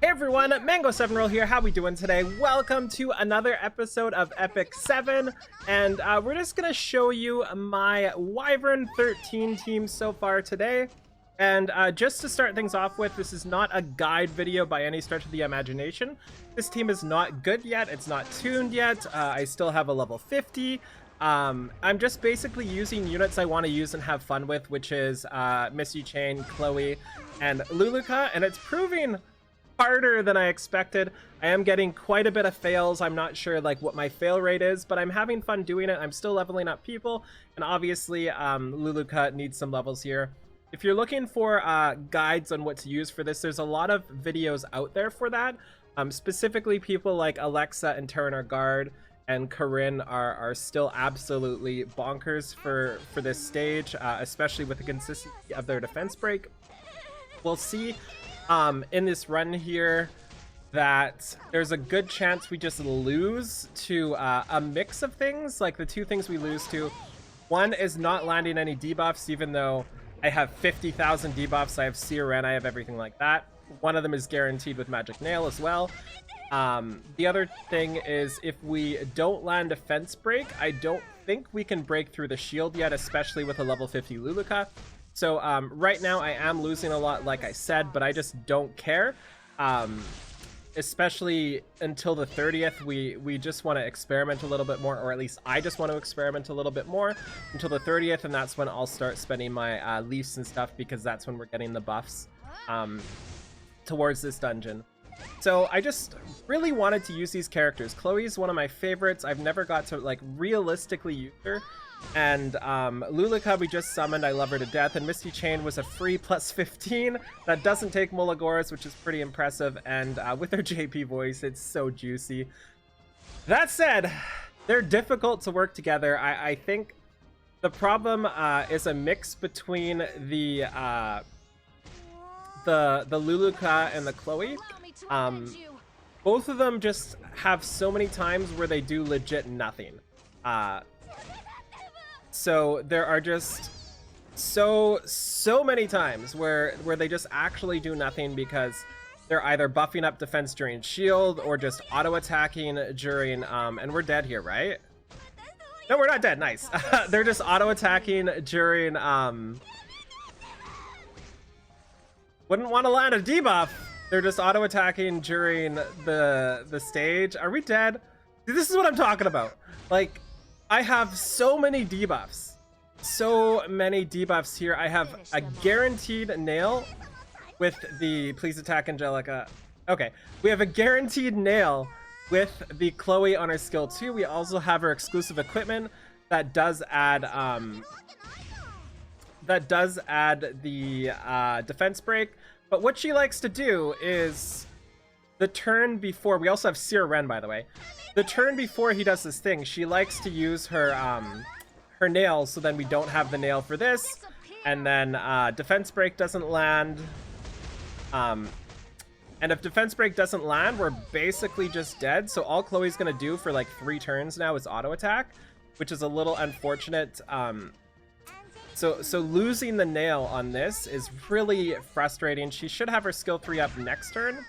Hey everyone, Mango7Roll here. How we doing today? Welcome to another episode of Epic 7, and we're just gonna show you my Wyvern 13 team so far today. And just to start things off with, this is not a guide video by any stretch of the imagination. This team is not good yet. It's not tuned yet. I still have a level 50. I'm just basically using units I want to use and have fun with, which is Mistychain, Chloe, and Luluca, and it's proving harder than I expected. I am getting quite a bit of fails. I'm not sure like what my fail rate is, but I'm having fun doing it. I'm still leveling up people, and obviously Luluca needs some levels here. If you're looking for guides on what to use for this, there's a lot of videos out there for that. Specifically, people like Alexa and Terran Guard and Corinne are still absolutely bonkers for this stage, especially with the consistency of their defense break. We'll see in this run here that there's a good chance we just lose to a mix of things. Like the two things we lose to, one is not landing any debuffs, even though I have 50,000 debuffs. I have CRN, I have everything like that. One of them is guaranteed with Magic Nail as well. The other thing is if we don't land defense break, I don't think we can break through the shield yet, especially with a level 50 Luluca. So right now I am losing a lot, like I said, but I just don't care. Especially until the 30th, we just want to experiment a little bit more, or at least I just want to experiment a little bit more until the 30th, and that's when I'll start spending my leafs and stuff, because that's when we're getting the buffs towards this dungeon. So I just really wanted to use these characters. Chloe's one of my favorites. I've never got to like realistically use her. And Luluca we just summoned. I love her to death. And Mistychain was a free plus 15 that doesn't take Molagoras, which is pretty impressive. And with her JP voice, it's so juicy. That said, they're difficult to work together. I think the problem is a mix between the Luluca and the Chloe. Both of them just have so many times where they do legit nothing. So there are just so many times where they just actually do nothing, because they're either buffing up defense during shield or just auto attacking during and we're dead here, right? No, we're not dead. Nice. They're just auto attacking during wouldn't want to land a debuff. They're just auto attacking during the stage. Are we dead? This is what I'm talking about. Like, I have so many debuffs. So many debuffs here. I have a guaranteed nail with the please attack Angelica. Okay, we have a guaranteed nail with the Chloe on her skill 2. We also have her exclusive equipment that does add the defense break. But what she likes to do is the turn before, we also have Seer Ren, by the way. The turn before he does this thing, she likes to use her her nails, so then we don't have the nail for this, and then defense break doesn't land. And if defense break doesn't land, we're basically just dead. So all Chloe's gonna do for like 3 turns now is auto attack, which is a little unfortunate. So losing the nail on this is really frustrating. She should have her skill 3 up next turn.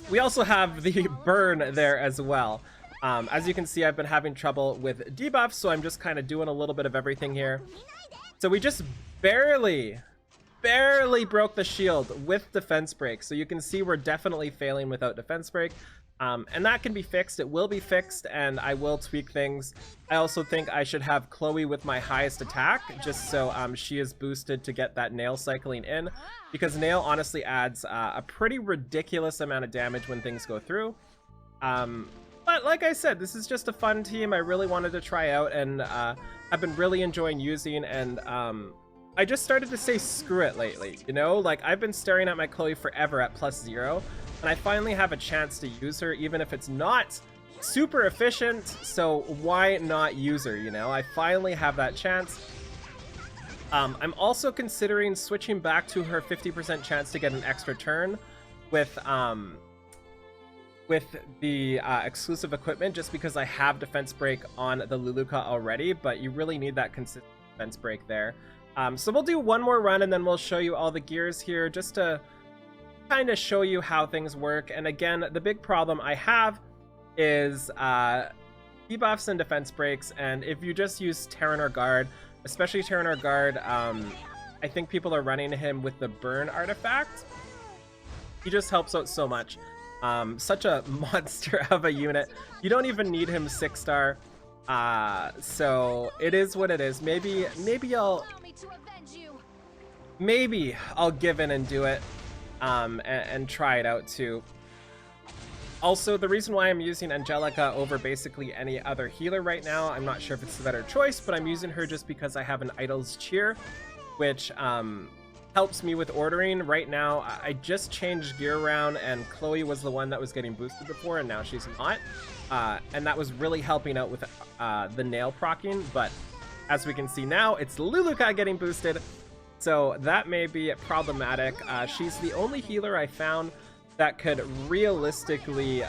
We also have the burn there as well. As you can see, I've been having trouble with debuffs, so I'm just kind of doing a little bit of everything here. So we just barely broke the shield with defense break. So you can see we're definitely failing without defense break. And that can be fixed. It will be fixed, and I will tweak things. I also think I should have Chloe with my highest attack, just so she is boosted to get that nail cycling in, because nail honestly adds a pretty ridiculous amount of damage when things go through. But like I said, this is just a fun team I really wanted to try out, and I've been really enjoying using, and I just started to say screw it lately, you know? Like, I've been staring at my Chloe forever at +0, and I finally have a chance to use her, even if it's not super efficient, so why not use her, you know? I finally have that chance. I'm also considering switching back to her 50% chance to get an extra turn with the exclusive equipment, just because I have defense break on the Luluca already, but you really need that consistent defense break there. So we'll do one more run, and then we'll show you all the gears here, just to kind of show you how things work. And again, the big problem I have is debuffs and defense breaks, and if you just use Terran or Guard, especially Terran or Guard, I think people are running him with the burn artifact. He just helps out so much. Such a monster of a unit. You don't even need him 6-star. So it is what it is. Maybe I'll give in and do it, and try it out too. Also, the reason why I'm using Angelica over basically any other healer right now, I'm not sure if it's the better choice, but I'm using her just because I have an Idol's Cheer, which helps me with ordering. Right now, I just changed gear around, and Chloe was the one that was getting boosted before, and now she's not. And that was really helping out with the nail procking, but as we can see now, it's Luluca getting boosted, so that may be problematic. She's the only healer I found that could realistically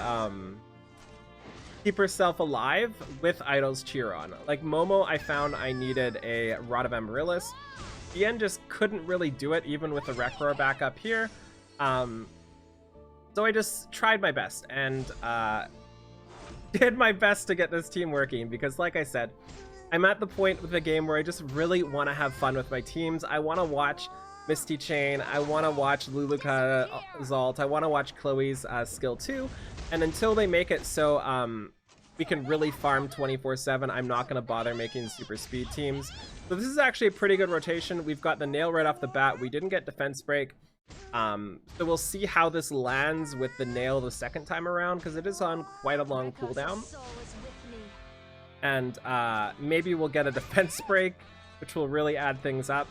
keep herself alive with Idol's Cheer on. Like Momo, I found I needed a Rod of Amaryllis. Ian just couldn't really do it, even with the Rekror back up here. So I just tried my best and did my best to get this team working, because like I said, I'm at the point with the game where I just really want to have fun with my teams. I want to watch Mistychain, I want to watch Luluca Zalt, I want to watch Chloe's skill too, and until they make it so we can really farm 24/7, I'm not going to bother making super speed teams. So this is actually a pretty good rotation. We've got the nail right off the bat. We didn't get defense break, so we'll see how this lands with the nail the second time around, because it is on quite a long cooldown. And maybe we'll get a defense break, which will really add things up.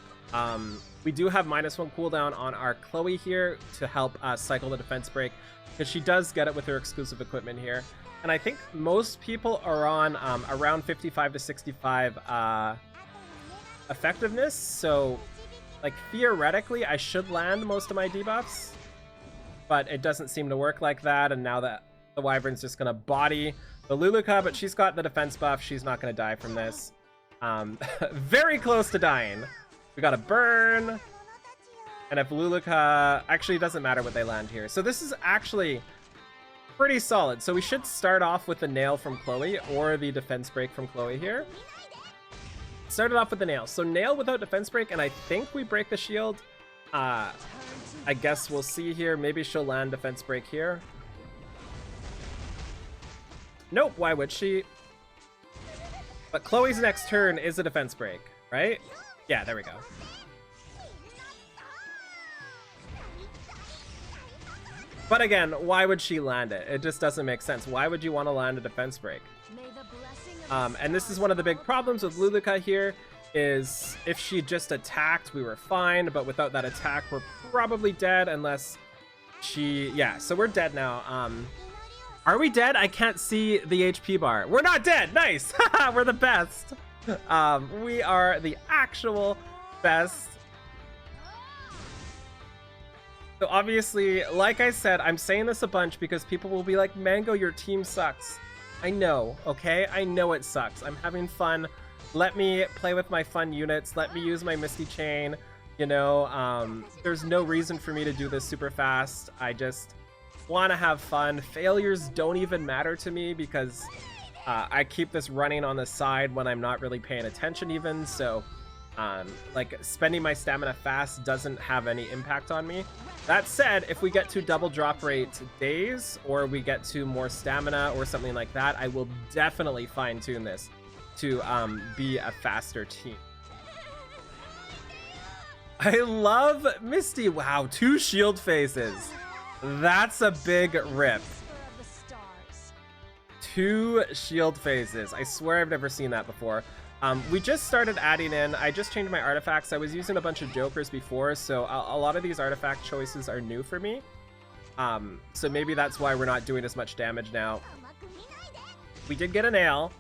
We do have -1 cooldown on our Chloe here to help cycle the defense break, because she does get it with her exclusive equipment here. And I think most people are on around 55 to 65 effectiveness, so like theoretically I should land most of my debuffs, but it doesn't seem to work like that. And now that the Wyvern's just gonna body the Luluca, but she's got the defense buff, she's not gonna die from this. Very close to dying. We got a burn, and if Luluca, actually it doesn't matter what they land here, so this is actually pretty solid. So we should start off with the nail from Chloe or the defense break from Chloe here. Started off with the nail, so nail without defense break, and I think we break the shield. I guess we'll see here. Maybe she'll land defense break here. Nope, why would she? But Chloe's next turn is a defense break, right? Yeah, there we go. But again, why would she land it? It just doesn't make sense. Why would you want to land a defense break? And this is one of the big problems with Luluca here, is if she just attacked, we were fine, but without that attack, we're probably dead unless she... Yeah, so we're dead now. Are we dead? I can't see the HP bar. We're not dead! Nice! We're the best! We are the actual best. So obviously, like I said, I'm saying this a bunch because people will be like, Mango, your team sucks. I know, okay? I know it sucks. I'm having fun. Let me play with my fun units. Let me use my Mistychain. You know, there's no reason for me to do this super fast. I just want to have fun. Failures don't even matter to me because I keep this running on the side when I'm not really paying attention even. So, like, spending my stamina fast doesn't have any impact on me. That said, if we get to double drop rate days, or we get to more stamina or something like that, I will definitely fine-tune this to be a faster team. I love Misty. Wow, 2 shield faces. That's a big rip. 2 shield phases. I swear I've never seen that before. We just started adding in, I just changed my artifacts. I was using a bunch of jokers before, so a lot of these artifact choices are new for me. So maybe that's why we're not doing as much damage now. We did get a nail.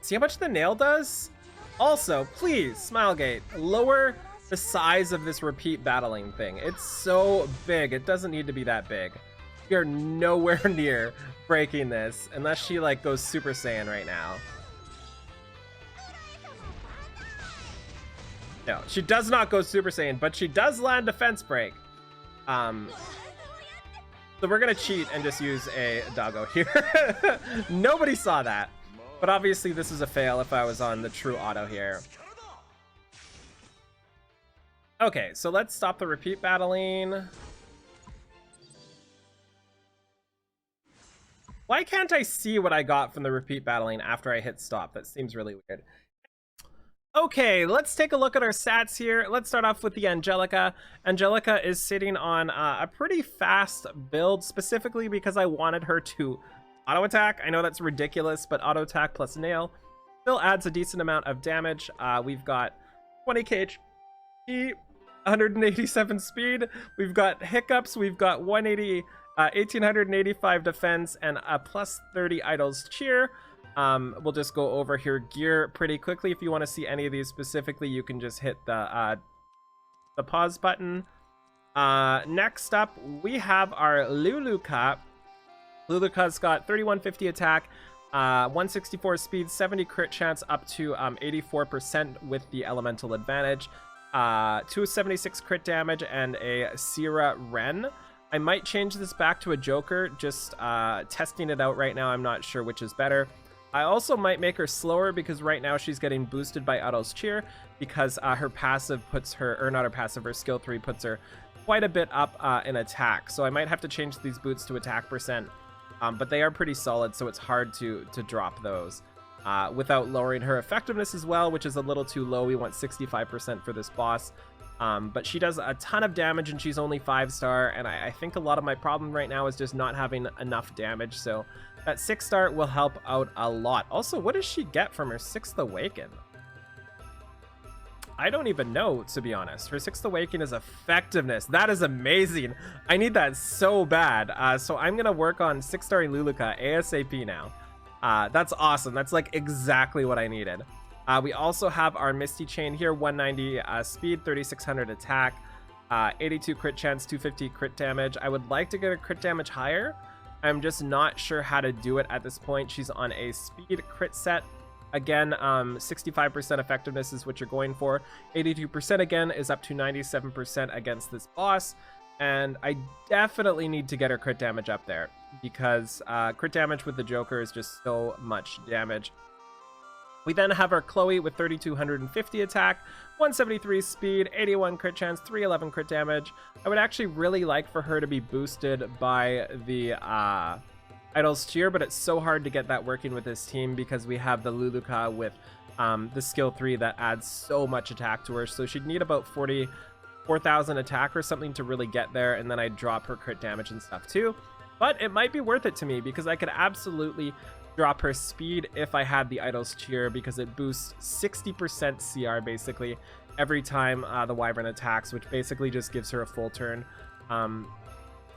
See how much the nail does? Also, please, Smilegate, lower the size of this repeat battling thing. It's so big. It doesn't need to be that big. We are nowhere near breaking this unless she like goes Super Saiyan right now. No, she does not go Super Saiyan, but she does land Defense Break. So we're gonna cheat and just use a doggo here. Nobody saw that. But obviously this is a fail if I was on the true auto here. Okay, so let's stop the repeat battling. Why can't I see what I got from the repeat battling after I hit stop? That seems really weird. Okay, let's take a look at our stats here. Let's start off with the Angelica. Angelica is sitting on a pretty fast build, specifically because I wanted her to auto attack. I know that's ridiculous, but auto attack plus nail still adds a decent amount of damage. We've got 20k HP, 187 speed. We've got hiccups. We've got 1885 defense and a plus 30 idols cheer. We'll just go over here gear pretty quickly. If you want to see any of these specifically, you can just hit the pause button. Next up, we have our Luluca. Luluca's got 3150 attack, 164 speed, 70 crit chance, up to 84% with the elemental advantage, 276 crit damage, and a Sierra Ren. I might change this back to a Joker, just testing it out right now. I'm not sure which is better. I also might make her slower because right now she's getting boosted by Uddle's Cheer because her passive puts her, or not her passive, her skill 3 puts her quite a bit up in attack. So I might have to change these boots to attack percent, but they are pretty solid, so it's hard to drop those without lowering her effectiveness as well, which is a little too low. We want 65% for this boss. But she does a ton of damage and she's only 5-star, and I think a lot of my problem right now is just not having enough damage, so that 6-star will help out a lot. Also, what does she get from her 6th Awaken? I don't even know, to be honest. Her 6th Awaken is effectiveness. That is amazing. I need that so bad. So I'm gonna work on 6-starring Luluca ASAP now. That's awesome. That's like exactly what I needed. We also have our Mistychain here, 190 speed, 3600 attack, 82 crit chance, 250 crit damage. I would like to get a crit damage higher. I'm just not sure how to do it at this point. She's on a speed crit set. Again, 65% effectiveness is what you're going for. 82% again is up to 97% against this boss. And I definitely need to get her crit damage up there because crit damage with the Joker is just so much damage. We then have our Chloe with 3250 attack, 173 speed, 81 crit chance, 311 crit damage. I would actually really like for her to be boosted by the Idol's Cheer, but it's so hard to get that working with this team because we have the Luluca with the skill 3 that adds so much attack to her. So she'd need about 44,000 attack or something to really get there, and then I'd drop her crit damage and stuff too. But it might be worth it to me because I could absolutely drop her speed if I had the Idol's Cheer because it boosts 60% CR basically every time the Wyvern attacks, which basically just gives her a full turn.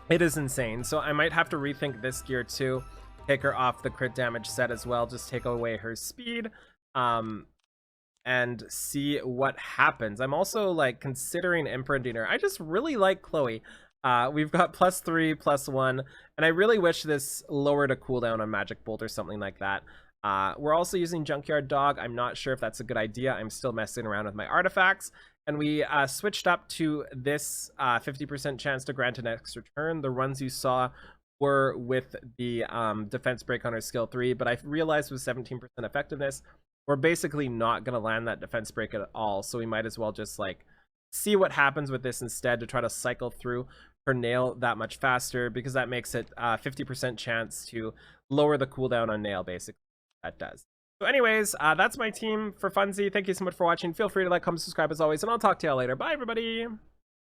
It is insane. So I might have to rethink this gear too. Take her off the crit damage set as well. Just take away her speed and see what happens. I'm also like considering imprinting her. I just really like Chloe. We've got +3, +1, and I really wish this lowered a cooldown on Magic Bolt or something like that. We're also using Junkyard Dog. I'm not sure if that's a good idea. I'm still messing around with my artifacts. And we switched up to this 50% chance to grant an extra turn. The runs you saw were with the defense break on our skill 3, but I realized with 17% effectiveness, we're basically not going to land that defense break at all. So we might as well just like see what happens with this instead to try to cycle through her nail that much faster, because that makes it 50% chance to lower the cooldown on nail, basically. That does. So anyways, that's my team for Funzy. Thank you so much for watching. Feel free to like, comment, subscribe as always, and I'll talk to y'all later. Bye, everybody!